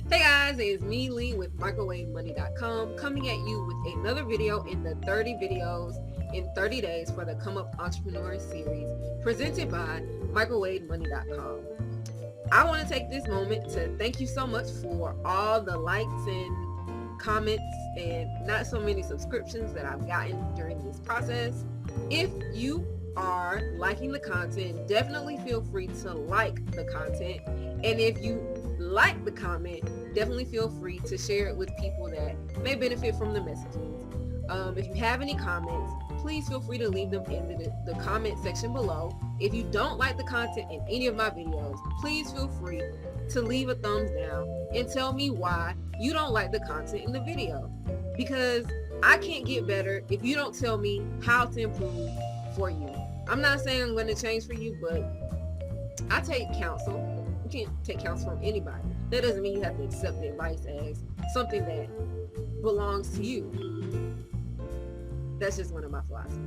Hey guys, it's me, Lee, with MicrowaveMoney.com, coming at you with another video in the 30 videos in 30 days for the Come Up Entrepreneur series presented by MicrowaveMoney.com. I want to take this moment to thank you so much for all the likes and comments and not so many subscriptions that I've gotten during this process. If you are liking the content, definitely feel free to like the content. And if you like the comment, definitely feel free to share it with people that may benefit from the messages. If you have any comments, please feel free to leave them in the comment section below. If you don't like the content in any of my videos, please feel free to leave a thumbs down and tell me why you don't like the content in the video. Because I can't get better if you don't tell me how to improve for you. I'm not saying I'm going to change for you, but I take counsel. You can't take counsel from anybody. That doesn't mean you have to accept the advice as something that belongs to you. That's just one of my philosophies.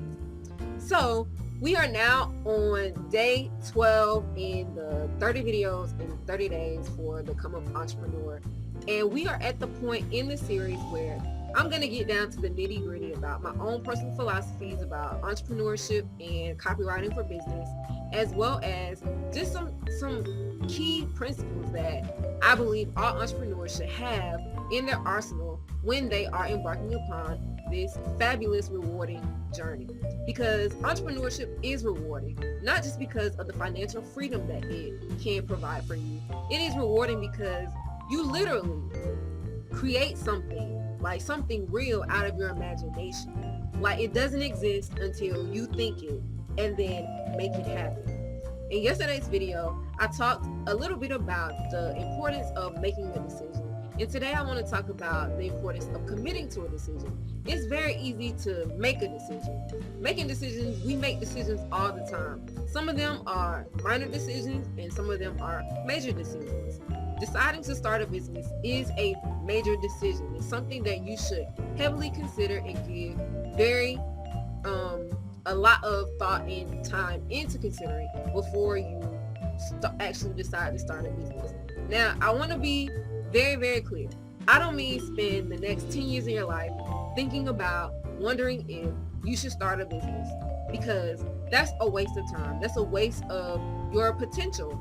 So we are now on day 12 in the 30 videos in 30 days for the Come Up Entrepreneur. And we are at the point in the series where I'm going to get down to the nitty gritty about my own personal philosophies about entrepreneurship and copywriting for business, as well as just some key principles that I believe all entrepreneurs should have in their arsenal when they are embarking upon this fabulous, rewarding journey. Because entrepreneurship is rewarding, not just because of the financial freedom that it can provide for you. It is rewarding because you literally create something, like something real out of your imagination. Like it doesn't exist until you think it and then make it happen. In yesterday's video, I talked a little bit about the importance of making a decision. And today I want to talk about the importance of committing to a decision. It's very easy to make a decision. Making decisions, we make decisions all the time. Some of them are minor decisions and some of them are major decisions. Deciding to start a business is a major decision. It's something that you should heavily consider and give a lot of thought and time into considering before you actually decide to start a business. Now, I want to be very, very clear. I don't mean spend the next 10 years of your life thinking about, wondering if you should start a business, because that's a waste of time. That's a waste of your potential.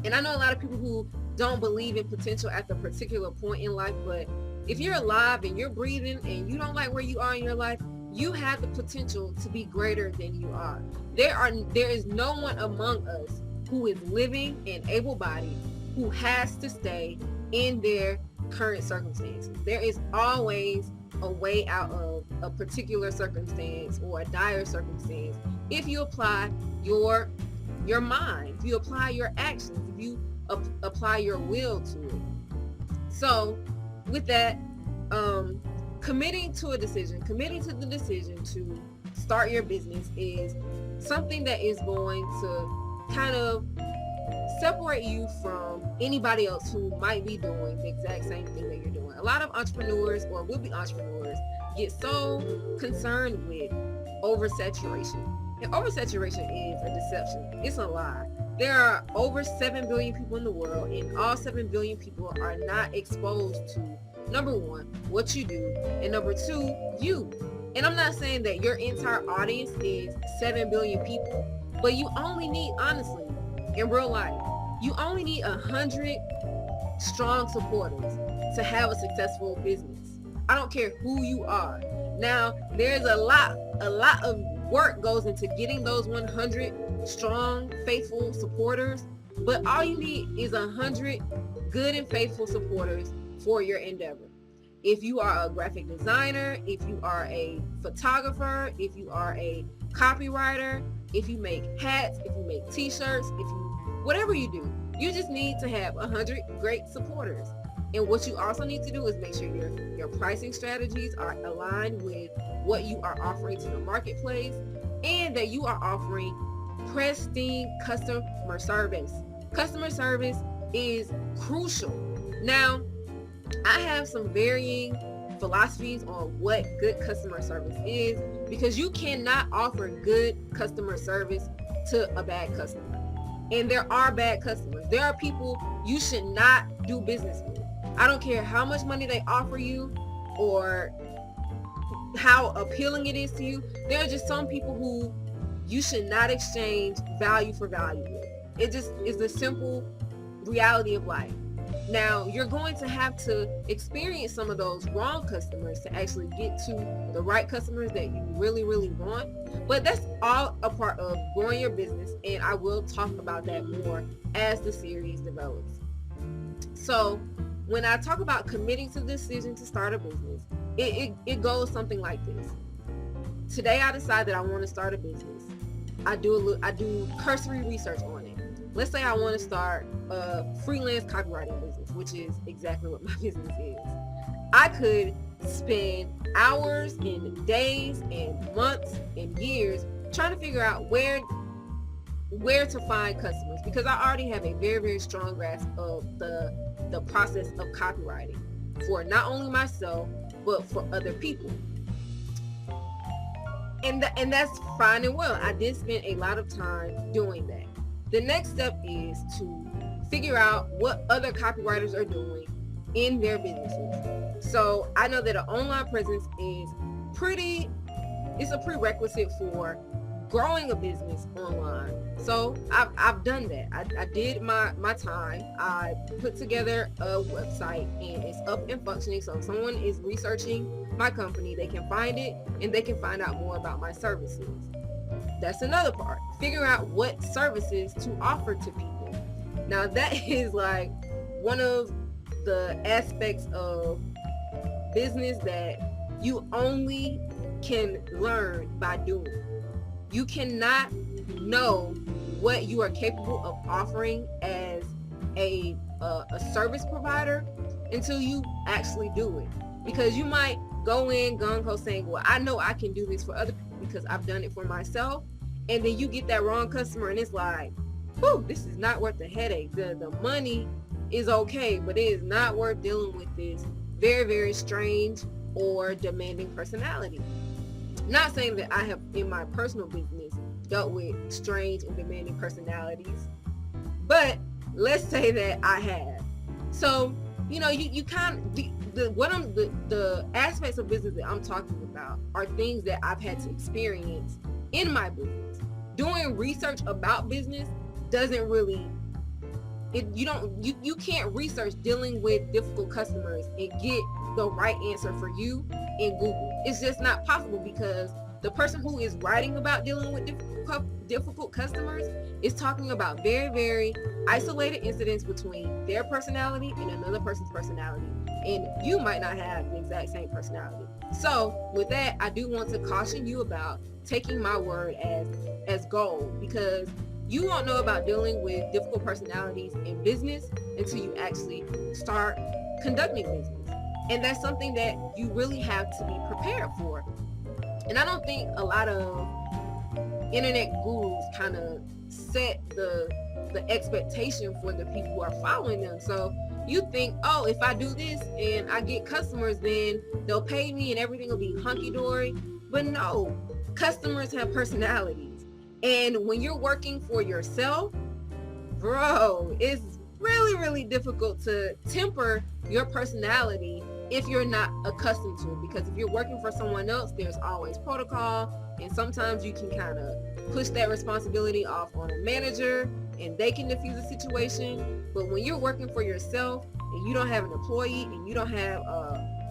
And I know a lot of people who don't believe in potential at the particular point in life, but if you're alive and you're breathing and you don't like where you are in your life, you have the potential to be greater than you are. There is no one among us who is living and able-bodied who has to stay in their current circumstances. There is always a way out of a particular circumstance or a dire circumstance if you apply your mind, if you apply your actions, if you apply your will to it. So with that, committing to the decision to start your business is something that is going to kind of separate you from anybody else who might be doing the exact same thing that you're doing. A lot of entrepreneurs or will-be entrepreneurs get so concerned with oversaturation. And oversaturation is a deception. It's a lie. There are over 7 billion people in the world, and all 7 billion people are not exposed to, number one, what you do, and number two, you. And I'm not saying that your entire audience is 7 billion people, but you only need, honestly, in real life, you only need 100 strong supporters to have a successful business. I don't care who you are. Now, there's a lot of work goes into getting those 100 strong, faithful supporters, but all you need is 100 good and faithful supporters for your endeavor. If you are a graphic designer, if you are a photographer, if you are a copywriter, if you make hats, if you make t-shirts, whatever you do, you just need to have 100 great supporters. And what you also need to do is make sure your pricing strategies are aligned with what you are offering to the marketplace, and that you are offering pristine customer service. Customer service is crucial. Now, I have some varying philosophies on what good customer service is, because you cannot offer good customer service to a bad customer. And there are bad customers. There are people you should not do business with. I don't care how much money they offer you or how appealing it is to you. There are just some people who you should not exchange value for value with. It just is the simple reality of life. Now, you're going to have to experience some of those wrong customers to actually get to the right customers that you really, really want. But that's all a part of growing your business, and I will talk about that more as the series develops. So when I talk about committing to the decision to start a business, it goes something like this. Today I decide that I want to start a business. I do cursory research on it. Let's say I want to start a freelance copywriting business, which is exactly what my business is. I could spend hours and days and months and years trying to figure out where to find customers, because I already have a very, very strong grasp of the process of copywriting for not only myself, but for other people. And that's fine and well. I did spend a lot of time doing that. The next step is to figure out what other copywriters are doing in their businesses. So I know that an online presence is it's a prerequisite for growing a business online. So I've done that. I did my time. I put together a website and it's up and functioning. So if someone is researching my company, they can find it and they can find out more about my services. That's another part. Figure out what services to offer to people. Now that is like one of the aspects of business that you only can learn by doing. You cannot know what you are capable of offering as a service provider until you actually do it. Because you might go in gung-ho saying, well, I know I can do this for other people because I've done it for myself. And then you get that wrong customer and it's like, whew, this is not worth the headache. The money is okay, but it is not worth dealing with this very, very strange or demanding personality. Not saying that I have in my personal business dealt with strange and demanding personalities, but let's say that I have. So, you kind of, the aspects of business that I'm talking about are things that I've had to experience in my business. Doing research about business doesn't really, you can't research dealing with difficult customers and get the right answer for you in Google. It's just not possible, because the person who is writing about dealing with difficult customers is talking about very, very isolated incidents between their personality and another person's personality. And you might not have the exact same personality. So with that, I do want to caution you about taking my word as gold, because you won't know about dealing with difficult personalities in business until you actually start conducting business. And that's something that you really have to be prepared for. And I don't think a lot of internet gurus kind of set the expectation for the people who are following them. So you think, oh, if I do this and I get customers, then they'll pay me and everything will be hunky-dory. But no, customers have personalities. And when you're working for yourself, bro, it's really, really difficult to temper your personality if you're not accustomed to it. Because if you're working for someone else, there's always protocol, and sometimes you can kind of push that responsibility off on a manager and they can diffuse the situation. But when you're working for yourself and you don't have an employee and you don't have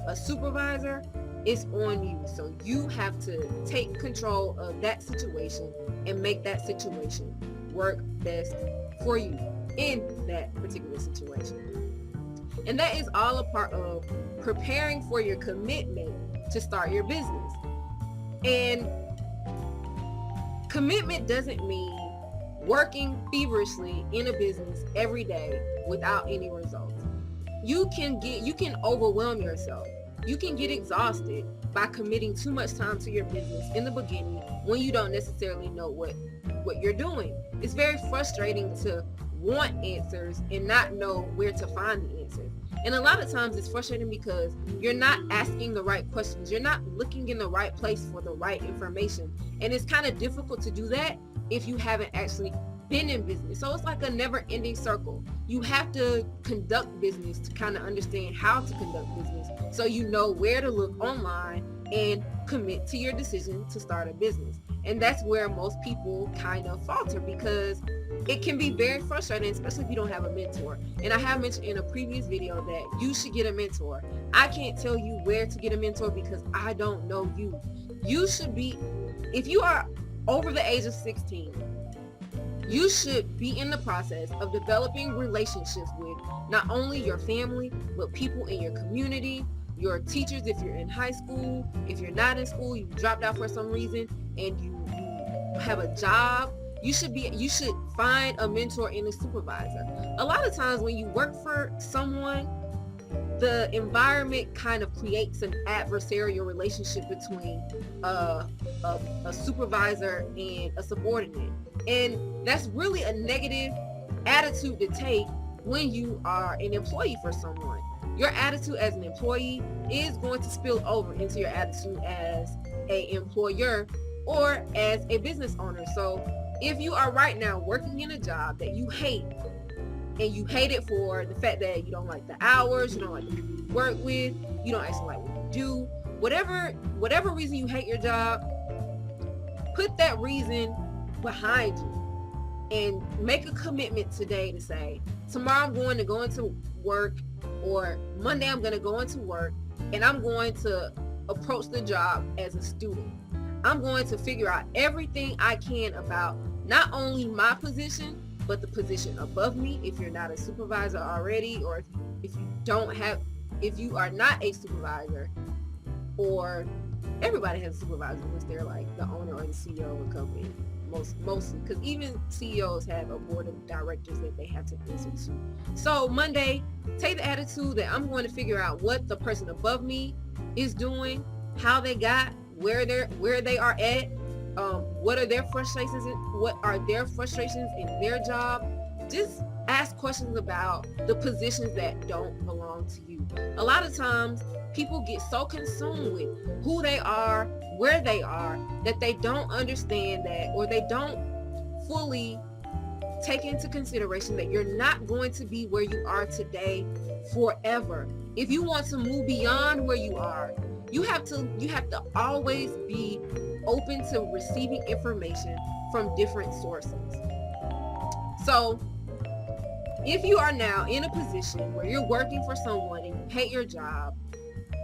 a supervisor, it's on you. So you have to take control of that situation and make that situation work best for you in that particular situation. And that is all a part of preparing for your commitment to start your business. And commitment doesn't mean working feverishly in a business every day without any results. You can overwhelm yourself. You can get exhausted by committing too much time to your business in the beginning when you don't necessarily know what you're doing. It's very frustrating to want answers and not know where to find the answers. And a lot of times it's frustrating because you're not asking the right questions. You're not looking in the right place for the right information. And it's kind of difficult to do that if you haven't actually been in business. So it's like a never ending circle. You have to conduct business to kind of understand how to conduct business, so you know where to look online and commit to your decision to start a business. And that's where most people kind of falter, because it can be very frustrating, especially if you don't have a mentor. And I have mentioned in a previous video that you should get a mentor. I can't tell you where to get a mentor because I don't know you. You should be, if you are over the age of 16, you should be in the process of developing relationships with not only your family, but people in your community, your teachers if you're in high school. If you're not in school, you dropped out for some reason, and you have a job, you should find a mentor and a supervisor. A lot of times when you work for someone, the environment kind of creates an adversarial relationship between a supervisor and a subordinate. And that's really a negative attitude to take when you are an employee for someone. Your attitude as an employee is going to spill over into your attitude as an employer or as a business owner. So if you are right now working in a job that you hate, and you hate it for the fact that you don't like the hours, you don't like the people you work with, you don't actually like what you do, whatever reason you hate your job, put that reason behind you and make a commitment today to say, tomorrow I'm going to go into work, or Monday I'm going to go into work, and I'm going to approach the job as a student. I'm going to figure out everything I can about not only my position, but the position above me if you're not a supervisor already, or if you are not a supervisor, or everybody has a supervisor unless they're like the owner or the CEO of a company, mostly, because even CEOs have a board of directors that they have to answer to. So Monday, take the attitude that I'm going to figure out what the person above me is doing, how they got where they are at, what are their frustrations in their job. Just ask questions about the positions that don't belong to you. A lot of times people get so consumed with who they are, where they are, that they don't understand that, or they don't fully take into consideration that you're not going to be where you are today forever. If you want to move beyond where you are, you have to always be open to receiving information from different sources. So if you are now in a position where you're working for someone and you hate your job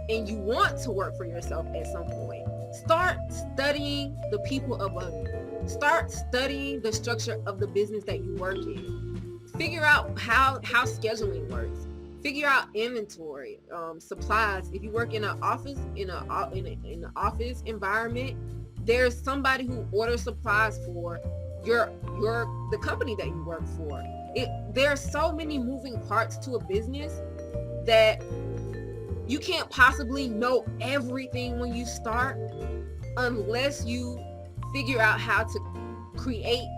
and you want to work for yourself at some point, start studying the people above you. Start studying the structure of the business that you work in. Figure out how scheduling works. Figure out inventory, supplies. If you work in an office, in an office environment, there's somebody who orders supplies for the company that you work for. There are so many moving parts to a business that you can't possibly know everything when you start unless you figure out how to create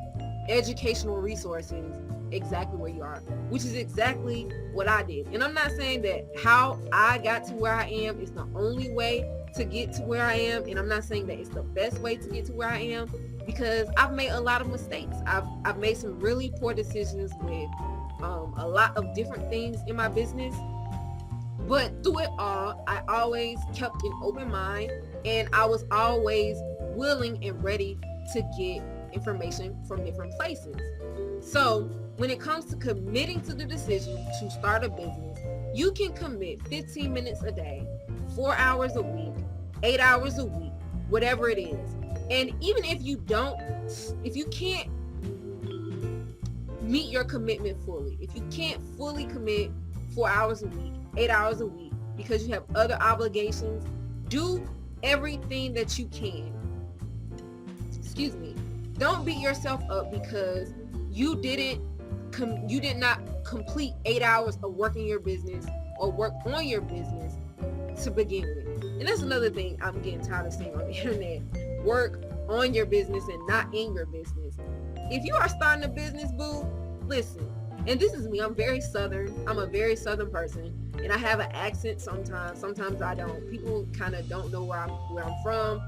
educational resources exactly where you are, which is exactly what I did. And I'm not saying that how I got to where I am is the only way to get to where I am, and I'm not saying that it's the best way to get to where I am, because I've made a lot of mistakes. I've made some really poor decisions with a lot of different things in my business, but through it all, I always kept an open mind, and I was always willing and ready to get information from different places. So when it comes to committing to the decision to start a business, you can commit 15 minutes a day, 4 hours a week, 8 hours a week, whatever it is. And even if you can't meet your commitment fully, if you can't fully commit 4 hours a week, 8 hours a week, because you have other obligations, do everything that you can. Don't beat yourself up because you did not complete 8 hours of working your business or work on your business to begin with. And that's another thing I'm getting tired of seeing on the internet. Work on your business and not in your business. If you are starting a business, boo, listen. And this is me. I'm very Southern. I'm a very Southern person, and I have an accent sometimes. Sometimes I don't. People kind of don't know where I'm from.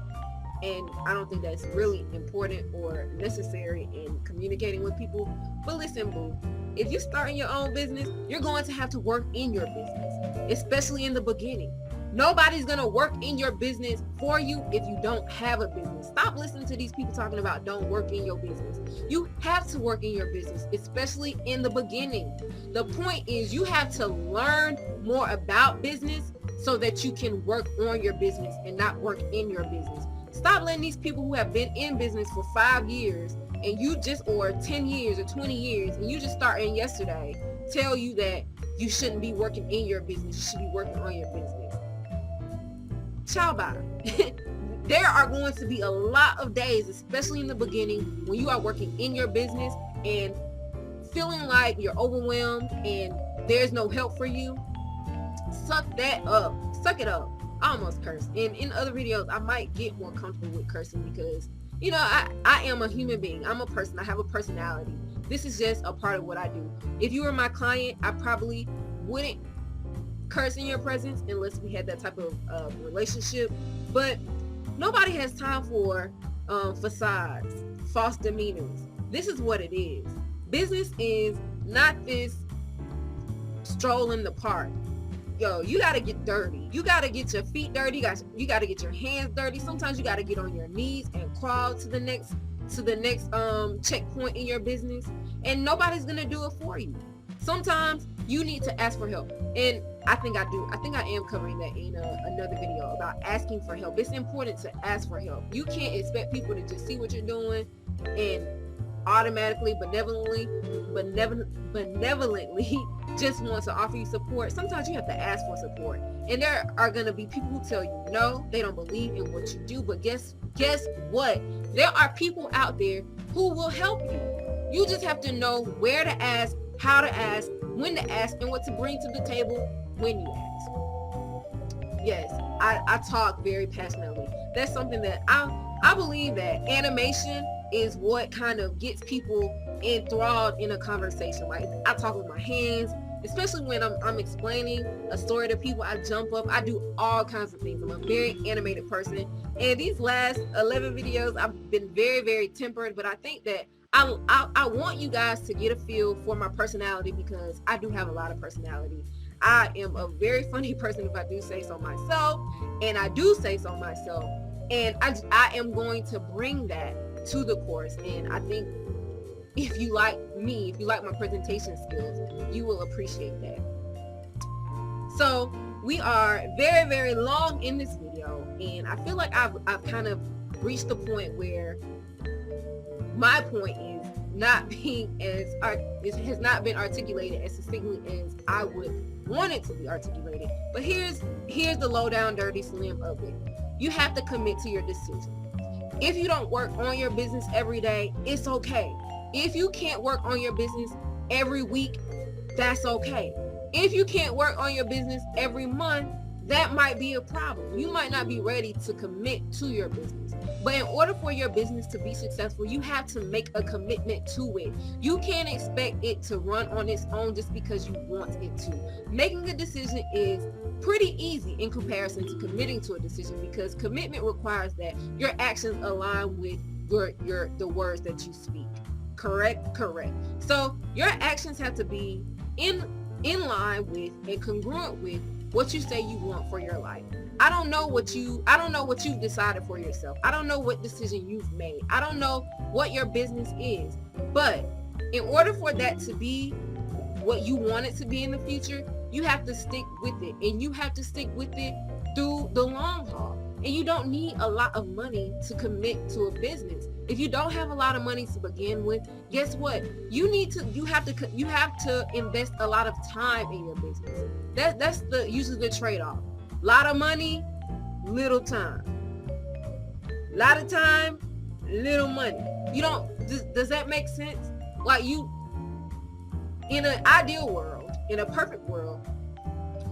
and I don't think that's really important or necessary in communicating with people. But listen, boo, if you're starting your own business, you're going to have to work in your business, especially in the beginning. Nobody's going to work in your business for you if you don't have a business. Stop listening to these people talking about don't work in your business. You have to work in your business, especially in the beginning. The point is you have to learn more about business so that you can work on your business and not work in your business. Stop letting these people who have been in business for 5 years and you just, or 10 years or 20 years, and you just starting yesterday, tell you that you shouldn't be working in your business. You should be working on your business. Ciao, bye. There are going to be a lot of days, especially in the beginning, when you are working in your business and feeling like you're overwhelmed and there's no help for you. Suck that up. Suck it up. I almost cursed. And in other videos, I might get more comfortable with cursing because, you know, I am a human being. I'm a person. I have a personality. This is just a part of what I do. If you were my client, I probably wouldn't curse in your presence unless we had that type of relationship. But nobody has time for facades, false demeanors. This is what it is. Business is not this stroll in the park. Yo, you got to get dirty. You got to get your feet dirty. You got to get your hands dirty. Sometimes you got to get on your knees and crawl to the next checkpoint in your business, and nobody's going to do it for you. Sometimes you need to ask for help, and I think I am covering that in another video about asking for help. It's important to ask for help. You can't expect people to just see what you're doing and automatically benevolently just want to offer you support. Sometimes you have to ask for support, and there are going to be people who tell you no, they don't believe in what you do. But guess what? There are people out there who will help you. You just have to know where to ask, how to ask, when to ask, and what to bring to the table when you ask. Yes, I talk very passionately. That's something that I believe that animation is what kind of gets people enthralled in a conversation. Like, I talk with my hands, especially when I'm explaining a story to people. I jump up, I do all kinds of things. I'm a very animated person, and these last 11 videos I've been very, very tempered, but I think that I want you guys to get a feel for my personality, because I do have a lot of personality. I am a very funny person, if I do say so myself, and I do say so myself, and I am going to bring that to the course. And I think if you like me, if you like my presentation skills, you will appreciate that. So we are very, very long in this video, and I feel like I've kind of reached the point where my point is not being it has not been articulated as succinctly as I would want it to be articulated. But here's the low down dirty slim of it. You have to commit to your decision. If you don't work on your business every day, it's okay. If you can't work on your business every week, that's okay. If you can't work on your business every month, that might be a problem. You might not be ready to commit to your business. But in order for your business to be successful, you have to make a commitment to it. You can't expect it to run on its own just because you want it to. Making a decision is pretty easy in comparison to committing to a decision, because commitment requires that your actions align with the words that you speak. Correct. So your actions have to be in line with and congruent with what you say you want for your life. I don't know what you've decided for yourself. I don't know what decision you've made. I don't know what your business is. But in order for that to be what you want it to be in the future, you have to stick with it, and you have to stick with it through the long haul. And you don't need a lot of money to commit to a business. If you don't have a lot of money to begin with, guess what? You have to invest a lot of time in your business. That's usually the trade-off. A lot of money, little time. A lot of time, little money. Does that make sense? Like, in an ideal world, in a perfect world,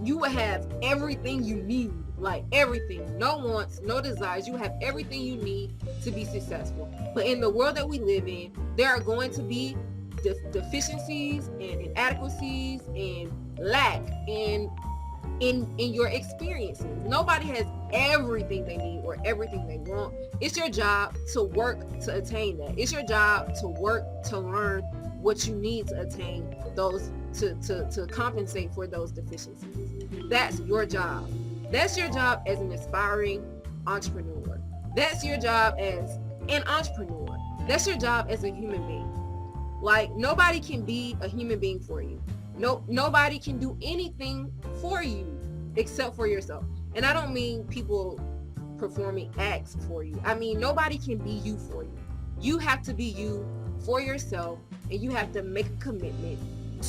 you would have everything you need. Like, everything. No wants, no desires. You have everything you need to be successful. But in the world that we live in, there are going to be deficiencies and inadequacies and lack and in your experiences. Nobody has everything they need or everything they want. It's your job to work to attain that. It's your job to work to learn what you need to attain those, to compensate for those deficiencies. That's your job. That's your job as an aspiring entrepreneur. That's your job as an entrepreneur. That's your job as a human being. Like, nobody can be a human being for you. Nobody can do anything for you except for yourself. And I don't mean people performing acts for you. I mean, nobody can be you for you. You have to be you for yourself, and you have to make a commitment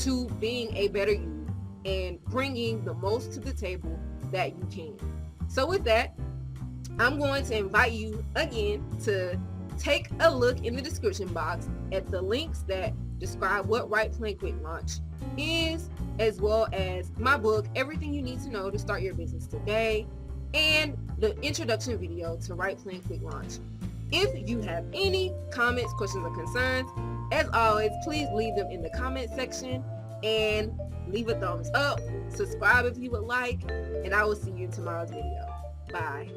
to being a better you and bringing the most to the table that you can. So with that, I'm going to invite you again to take a look in the description box at the links that describe what Write Plan Quick Launch is, as well as my book, Everything You Need to Know to Start Your Business Today, and the introduction video to Write Plan Quick Launch. If you have any comments, questions, or concerns, as always, please leave them in the comment section and leave a thumbs up, subscribe if you would like, and I will see you in tomorrow's video. Bye.